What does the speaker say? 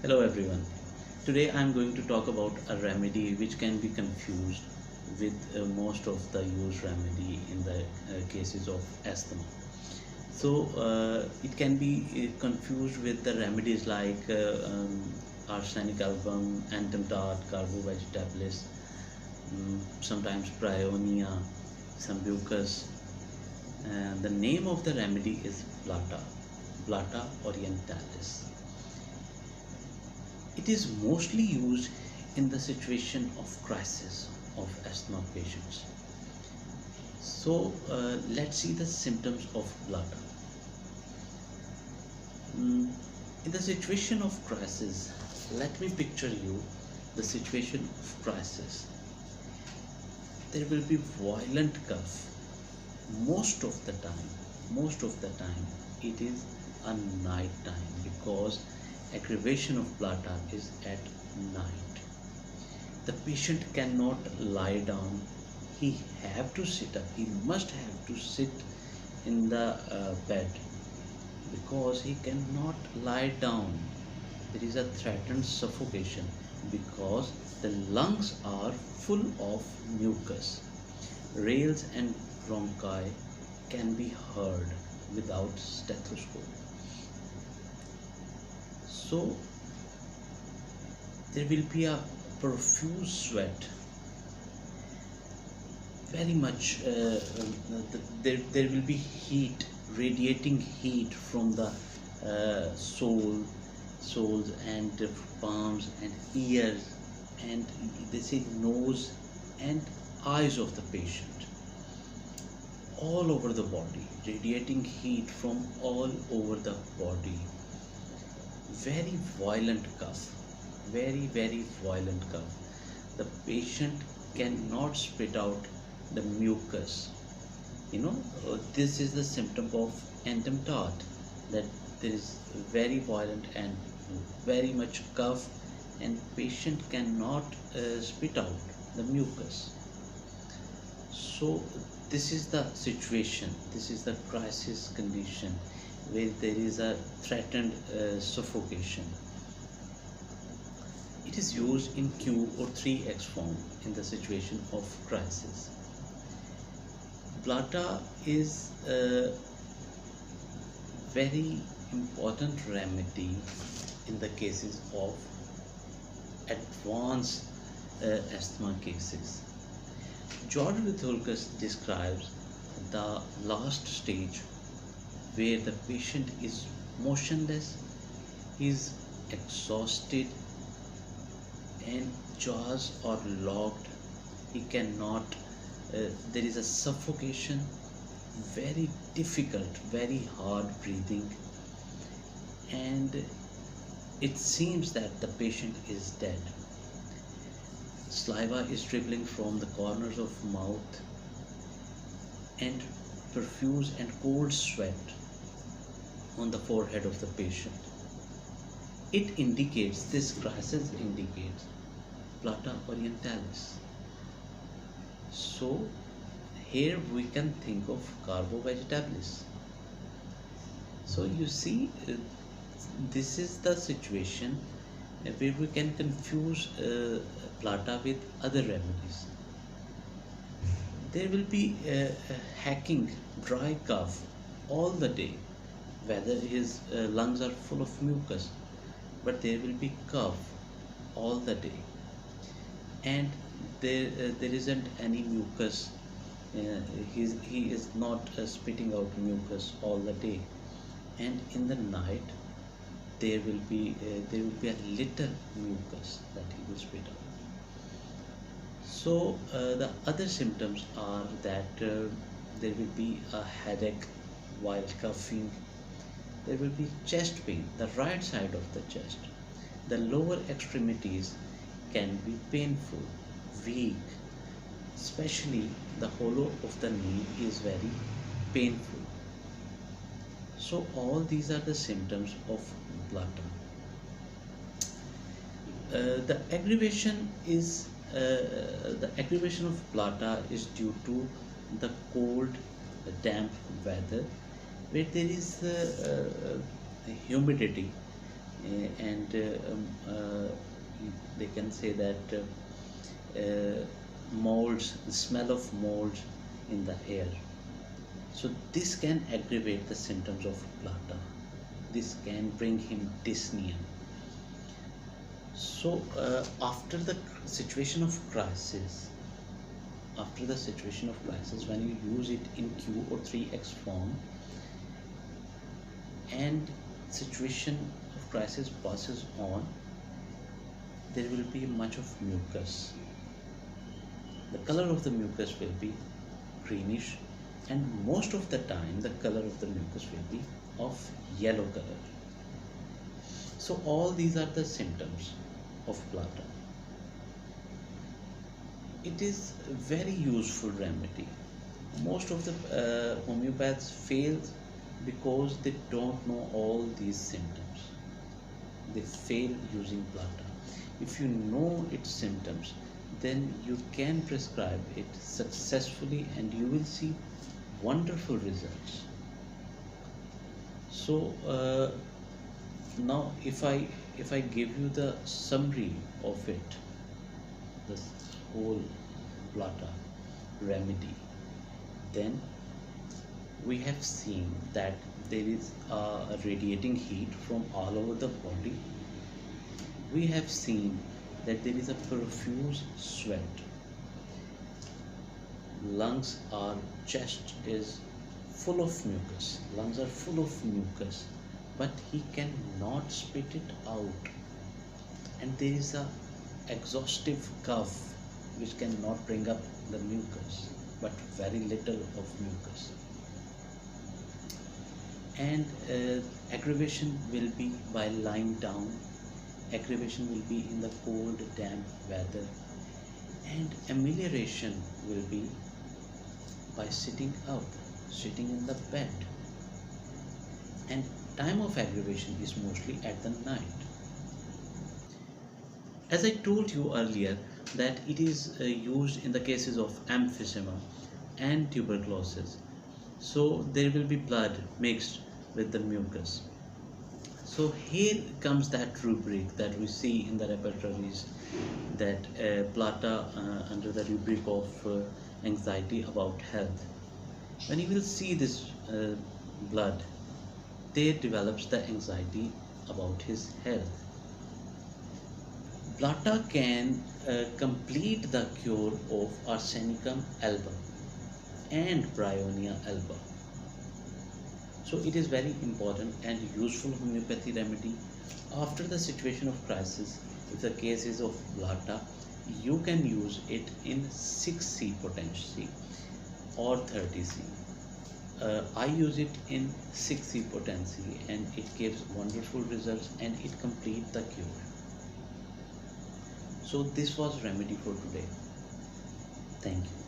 Hello everyone. Today I am going to talk about a remedy which can be confused with most of the used remedy in the cases of asthma. It can be confused with the remedies like arsenic album, entomtart, carbo-vegetabilis, sometimes bryonia, sambucus. And the name of the remedy is Blatta Orientalis. It is mostly used in the situation of crisis of asthma patients. Let's see the symptoms of Blatta. In the situation of crisis, let me picture you the situation of crisis. There will be violent cough. Most of the time, it is a night time because aggravation of Blatta is at night. The patient cannot lie down. He have to sit up. He must have to sit in the bed because he cannot lie down. There is a threatened suffocation because the lungs are full of mucus. Rales and bronchi can be heard without stethoscope. So there will be a profuse sweat, very much there will be heat, radiating heat from the soles and palms and ears, and they say nose and eyes of the patient, all over the body, radiating heat from all over the body. Very violent cough, very violent cough. The patient cannot spit out the mucus. This is the symptom of entomtart, that there is very violent and very much cough, and patient cannot spit out the mucus. So this is the situation, this is the crisis condition where there is a threatened suffocation. It is used in Q or 3x form in the situation of crisis. Blatta is a very important remedy in the cases of advanced asthma cases. George Vithoulkas describes the last stage where the patient is motionless, is exhausted, and jaws are locked. He cannot, there is a suffocation, very difficult, very hard breathing, and it seems that the patient is dead. Saliva is dribbling from the corners of mouth, and profuse and cold sweat on the forehead of the patient. This crisis indicates Blatta Orientalis. So here we can think of carbo-vegetabilis. So you see, this is the situation where we can confuse Blatta with other remedies. There will be hacking, dry cough all the day, whether his lungs are full of mucus, but there will be cough all the day, and there isn't any mucus. He is not spitting out mucus all the day, and in the night there will be a little mucus that he will spit out. So the other symptoms are that there will be a headache while coughing. There will be chest pain, the right side of the chest. The lower extremities can be painful, weak, especially the hollow of the knee is very painful. So all these are the symptoms of Blatta. The aggravation of Blatta is due to the cold, damp weather, where there is humidity and they can say that molds, the smell of molds in the air. So this can aggravate the symptoms of Blatta. This can bring him dyspnea. So after the situation of crisis, when you use it in Q or 3x form, and situation of crisis passes on, there will be much of mucus. The color of the mucus will be greenish, and most of the time the color of the mucus will be of yellow color. So all these are the symptoms of Blatta. It is a very useful remedy. Most of the homeopaths fail because they don't know all these symptoms. They fail using Blatta. If you know its symptoms, then you can prescribe it successfully and you will see wonderful results. So now if I give you the summary of it, this whole Blatta remedy, then we have seen that there is a radiating heat from all over the body. We have seen that there is a profuse sweat. Chest is full of mucus. Lungs are full of mucus, but he cannot spit it out. And there is a exhaustive cough which cannot bring up the mucus, but very little of mucus. And aggravation will be by lying down. Aggravation will be in the cold, damp weather, and amelioration will be by sitting in the bed. And time of aggravation is mostly at the night. As I told you earlier that it is used in the cases of emphysema and tuberculosis. So there will be blood mixed with the mucus. So here comes that rubric that we see in the repertories, that Blatta under the rubric of anxiety about health. When you will see this blood, there develops the anxiety about his health. Blatta can complete the cure of Arsenicum alba and Bryonia alba. So it is very important and useful homeopathy remedy. After the situation of crisis, if the case is of Blatta, you can use it in 6C potency or 30C. I use it in 6C potency and it gives wonderful results and it completes the cure. So this was remedy for today. Thank you.